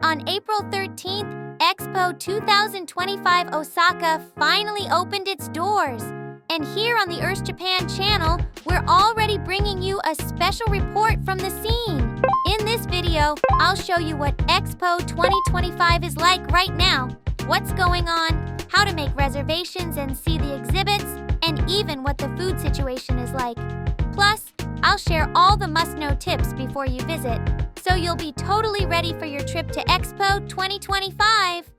On April 13th, Expo 2025 Osaka finally opened its doors. And here on the Earth Japan channel, we're already bringing you a special report from the scene. In this video, I'll show you what Expo 2025 is like right now, what's going on, how to make reservations and see the exhibits, and even what the food situation is like. Plus, I'll share all the must-know tips before you visit, so you'll be totally ready for your trip to Expo 2025.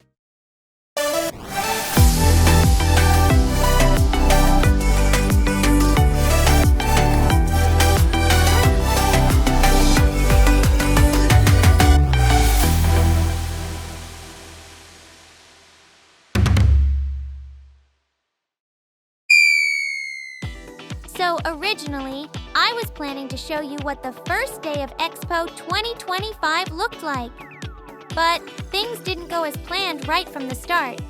So originally, I was planning to show you what the first day of Expo 2025 looked like. But things didn't go as planned right from the start.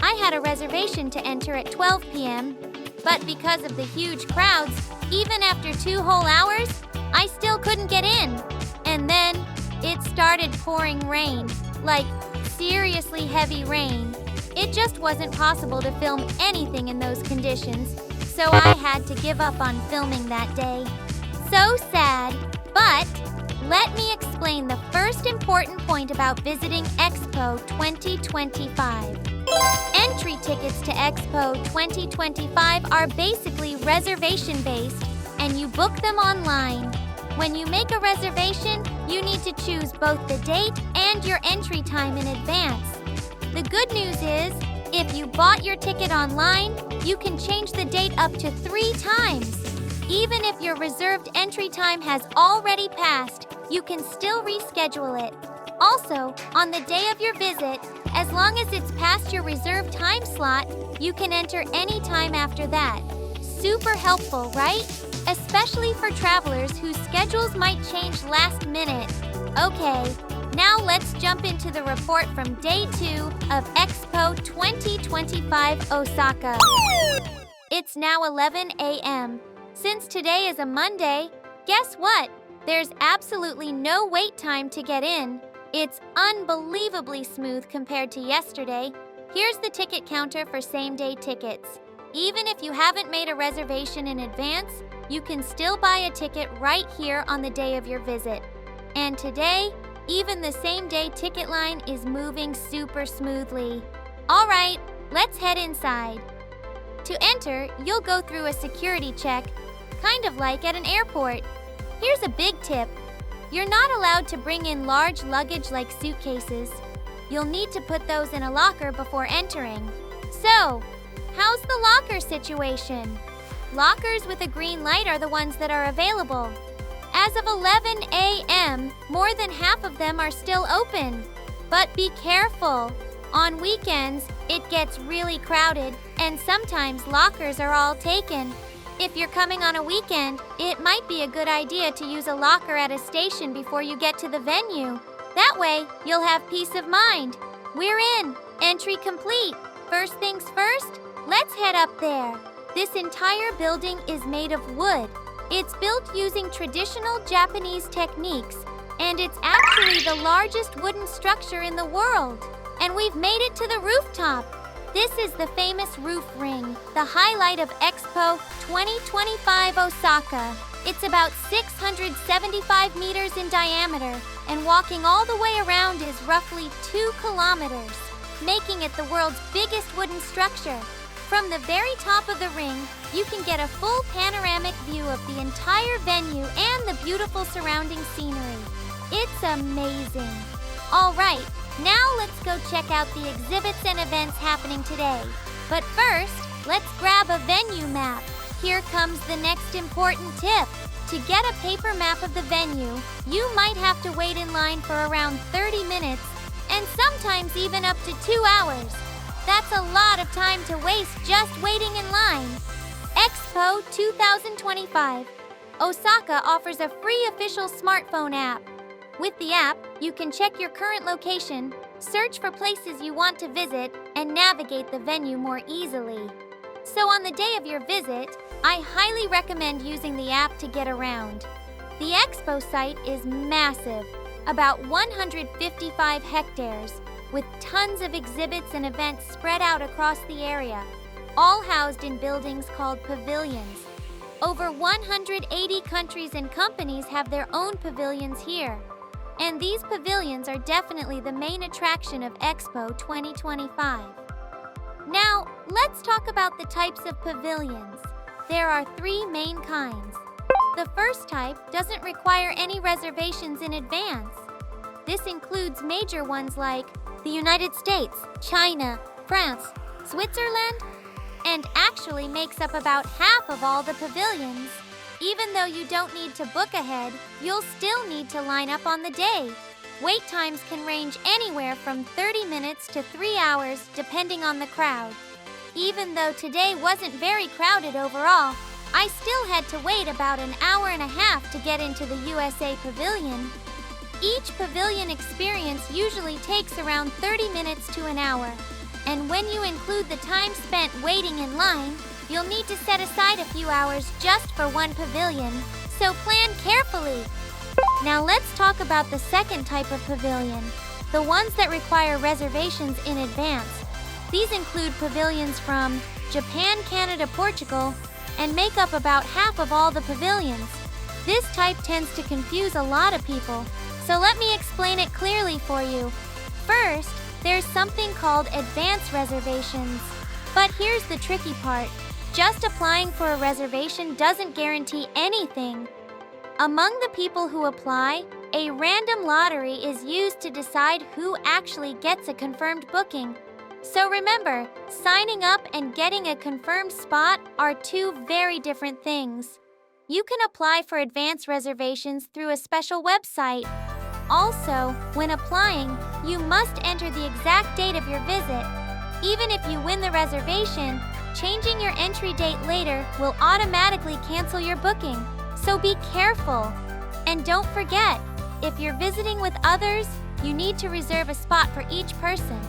I had a reservation to enter at 12 p.m., but because of the huge crowds, even after 2 whole hours, I still couldn't get in. And then, it started pouring rain, like seriously heavy rain. It just wasn't possible to film anything in those conditions. So I had to give up on filming that day. So sad, but let me explain the first important point about visiting Expo 2025. Entry tickets to Expo 2025 are basically reservation-based, and you book them online. When you make a reservation, you need to choose both the date and your entry time in advance. The good news is, if you bought your ticket online, you can change the date up to 3 times. Even if your reserved entry time has already passed, you can still reschedule it. Also, on the day of your visit, as long as it's past your reserved time slot, you can enter any time after that. Super helpful, right? Especially for travelers whose schedules might change last minute. Okay. Now let's jump into the report from Day 2 of Expo 2025 Osaka. It's now 11 a.m. Since today is a Monday, guess what? There's absolutely no wait time to get in. It's unbelievably smooth compared to yesterday. Here's the ticket counter for same-day tickets. Even if you haven't made a reservation in advance, you can still buy a ticket right here on the day of your visit. And today, even the same-day ticket line is moving super smoothly. All right, let's head inside. To enter, you'll go through a security check, kind of like at an airport. Here's a big tip. You're not allowed to bring in large luggage like suitcases. You'll need to put those in a locker before entering. So, how's the locker situation? Lockers with a green light are the ones that are available. As of 11 a.m., more than half of them are still open. But be careful. On weekends, it gets really crowded, and sometimes lockers are all taken. If you're coming on a weekend, it might be a good idea to use a locker at a station before you get to the venue. That way, you'll have peace of mind. We're in. Entry complete. First things first, let's head up there. This entire building is made of wood. It's built using traditional Japanese techniques, and it's actually the largest wooden structure in the world. And we've made it to the rooftop. This is the famous roof ring, the highlight of Expo 2025 Osaka. It's about 675 meters in diameter, and walking all the way around is roughly 2 kilometers, making it the world's biggest wooden structure. From the very top of the ring, you can get a full panoramic view of the entire venue and the beautiful surrounding scenery. It's amazing. All right, now let's go check out the exhibits and events happening today. But first, let's grab a venue map. Here comes the next important tip. To get a paper map of the venue, you might have to wait in line for around 30 minutes and sometimes even up to 2 hours. That's a lot of time to waste just waiting in line. Expo 2025. Osaka offers a free official smartphone app. With the app, you can check your current location, search for places you want to visit, and navigate the venue more easily. So on the day of your visit, I highly recommend using the app to get around. The Expo site is massive. about 155 hectares, with tons of exhibits and events spread out across the area, all housed in buildings called pavilions. Over 180 countries and companies have their own pavilions here. And these pavilions are definitely the main attraction of Expo 2025. Now, let's talk about the types of pavilions. There are 3 main kinds. The first type doesn't require any reservations in advance. This includes major ones like the United States, China, France, Switzerland, and actually makes up about half of all the pavilions. Even though you don't need to book ahead, you'll still need to line up on the day. Wait times can range anywhere from 30 minutes to 3 hours depending on the crowd. Even though today wasn't very crowded overall, I still had to wait about an hour and a half to get into the USA Pavilion. Each pavilion experience usually takes around 30 minutes to an hour. And when you include the time spent waiting in line, you'll need to set aside a few hours just for one pavilion, so plan carefully. Now let's talk about the second type of pavilion, the ones that require reservations in advance. These include pavilions from Japan, Canada, Portugal, and make up about half of all the pavilions. This type tends to confuse a lot of people, so let me explain it clearly for you. First, there's something called advance reservations. But here's the tricky part. Just applying for a reservation doesn't guarantee anything. Among the people who apply, a random lottery is used to decide who actually gets a confirmed booking. So remember, signing up and getting a confirmed spot are 2 very different things. You can apply for advance reservations through a special website. Also, when applying, you must enter the exact date of your visit. Even if you win the reservation, changing your entry date later will automatically cancel your booking, so be careful. And don't forget, if you're visiting with others, you need to reserve a spot for each person.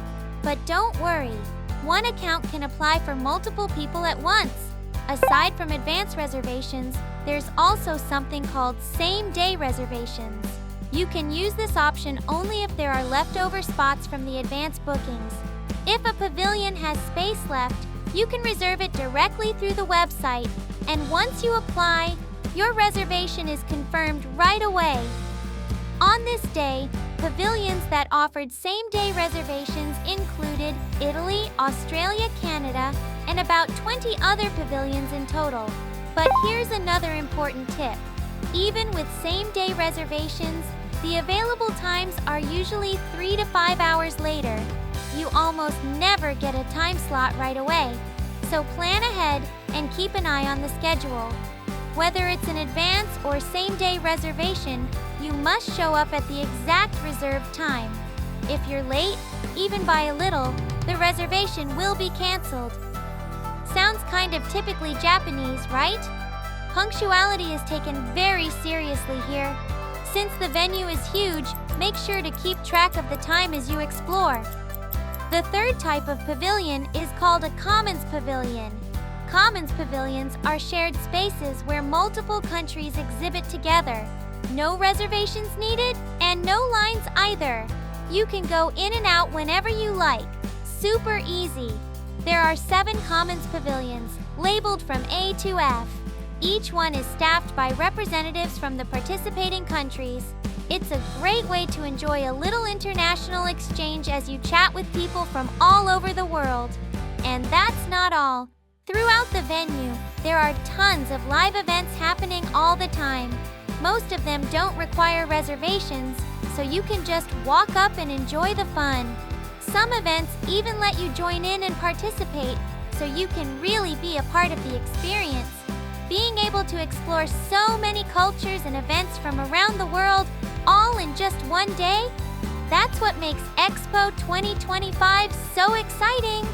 But don't worry, one account can apply for multiple people at once. Aside from advance reservations, there's also something called same-day reservations. You can use this option only if there are leftover spots from the advance bookings. If a pavilion has space left, you can reserve it directly through the website, and once you apply, your reservation is confirmed right away. On this day, pavilions that offered same-day reservations included Italy, Australia, Canada, and about 20 other pavilions in total. But here's another important tip. Even with same-day reservations, the available times are usually 3 to 5 hours later. You almost never get a time slot right away, so plan ahead and keep an eye on the schedule. Whether it's an advance or same-day reservation, you must show up at the exact reserved time. If you're late, even by a little, the reservation will be canceled. Sounds kind of typically Japanese, right? Punctuality is taken very seriously here. Since the venue is huge, make sure to keep track of the time as you explore. The third type of pavilion is called a commons pavilion. Commons pavilions are shared spaces where multiple countries exhibit together. No reservations needed and no lines either. You can go in and out whenever you like. Super easy. There are 7 commons pavilions, labeled from A to F. Each one is staffed by representatives from the participating countries. It's a great way to enjoy a little international exchange as you chat with people from all over the world. And that's not all. Throughout the venue, there are tons of live events happening all the time. Most of them don't require reservations, so you can just walk up and enjoy the fun. Some events even let you join in and participate, so you can really be a part of the experience. Being able to explore so many cultures and events from around the world, all in just one day, that's what makes Expo 2025 so exciting.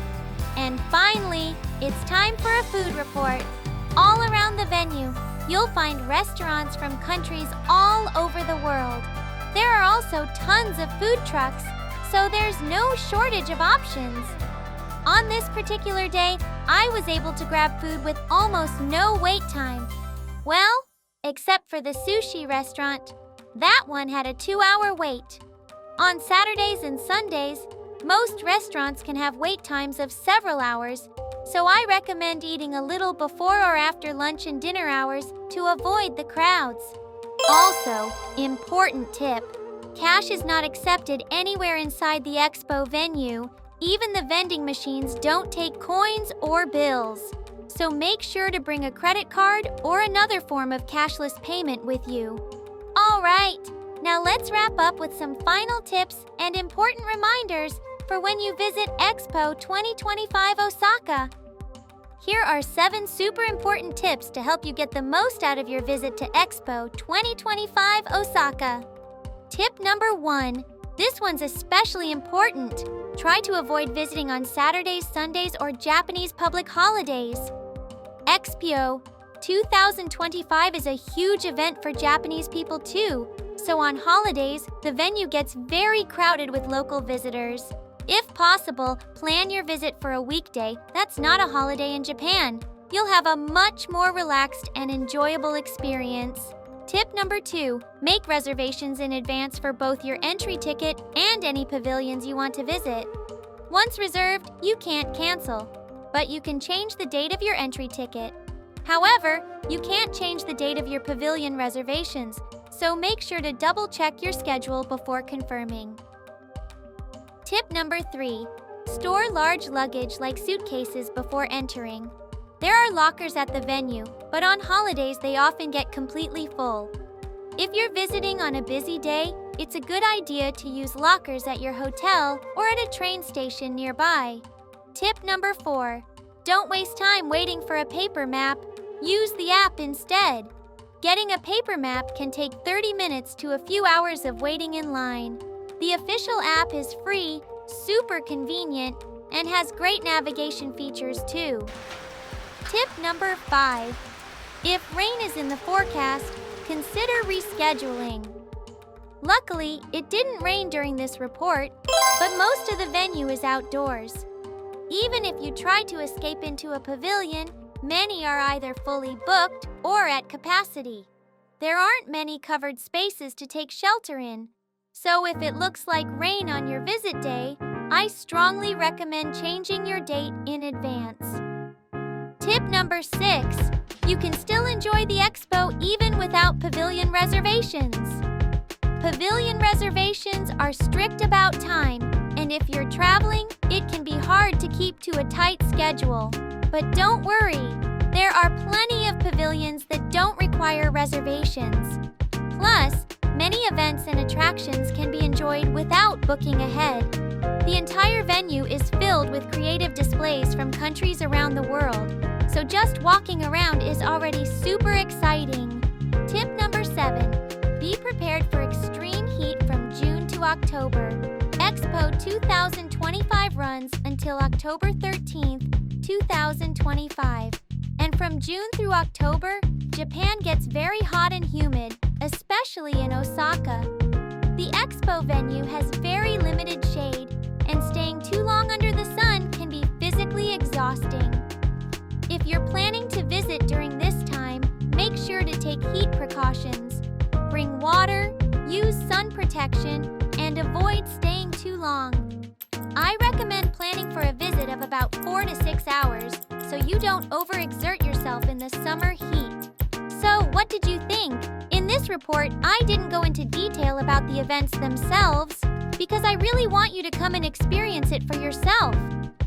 And finally, it's time for a food report. All around the venue, you'll find restaurants from countries all over the world. There are also tons of food trucks, so there's no shortage of options. On this particular day, I was able to grab food with almost no wait time. Well, except for the sushi restaurant. That one had a 2-hour wait. On Saturdays and Sundays, most restaurants can have wait times of several hours, so I recommend eating a little before or after lunch and dinner hours to avoid the crowds. Also, important tip, cash is not accepted anywhere inside the expo venue. Even the vending machines don't take coins or bills. So make sure to bring a credit card or another form of cashless payment with you. All right, now let's wrap up with some final tips and important reminders for when you visit Expo 2025 Osaka. Here are 7 super important tips to help you get the most out of your visit to Expo 2025 Osaka. Tip number 1. This one's especially important. Try to avoid visiting on Saturdays, Sundays, or Japanese public holidays. Expo 2025 is a huge event for Japanese people too, so on holidays, the venue gets very crowded with local visitors. If possible, plan your visit for a weekday that's not a holiday in Japan. You'll have a much more relaxed and enjoyable experience. Tip number 2, make reservations in advance for both your entry ticket and any pavilions you want to visit. Once reserved, you can't cancel, but you can change the date of your entry ticket. However, you can't change the date of your pavilion reservations, so make sure to double-check your schedule before confirming. Tip number 3, store large luggage like suitcases before entering. There are lockers at the venue, but on holidays they often get completely full. If you're visiting on a busy day, it's a good idea to use lockers at your hotel or at a train station nearby. Tip number 4, don't waste time waiting for a paper map. Use the app instead. Getting a paper map can take 30 minutes to a few hours of waiting in line. The official app is free, super convenient, and has great navigation features too. Tip number 5. If rain is in the forecast, consider rescheduling. Luckily, it didn't rain during this report, but most of the venue is outdoors. Even if you try to escape into a pavilion, many are either fully booked or at capacity. There aren't many covered spaces to take shelter in, so if it looks like rain on your visit day, I strongly recommend changing your date in advance. Tip number 6. You can still enjoy the expo even without pavilion reservations. Pavilion reservations are strict about time, and if you're traveling, it can be hard to keep to a tight schedule. But don't worry, there are plenty of pavilions that don't require reservations. Plus, many events and attractions can be enjoyed without booking ahead. The entire venue is filled with creative displays from countries around the world, so just walking around is already super exciting. Tip number 7. Be prepared for extreme heat from June to October. Expo 2025 runs until October 13th, 2025. And from June through October, Japan gets very hot and humid, especially in Osaka. The expo venue has very limited shade, and staying too long under the sun can be physically exhausting. If you're planning to visit during this time, make sure to take heat precautions. Bring water, use sun protection, and avoid staying too long. I recommend planning for a visit of about 4 to 6 hours so you don't overexert yourself in the summer heat. So, what did you think? In this report, I didn't go into detail about the events themselves because I really want you to come and experience it for yourself.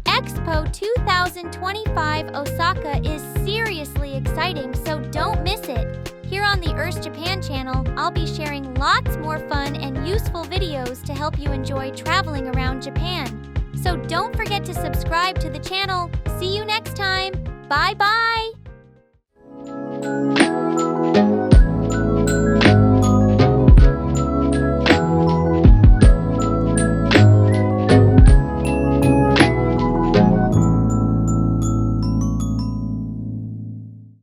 Expo 2025 Osaka is seriously exciting, so don't miss it. Here on the Earth Japan channel, I'll be sharing lots more fun and useful videos to help you enjoy traveling around Japan. So don't forget to subscribe to the channel. See you next time. Bye-bye!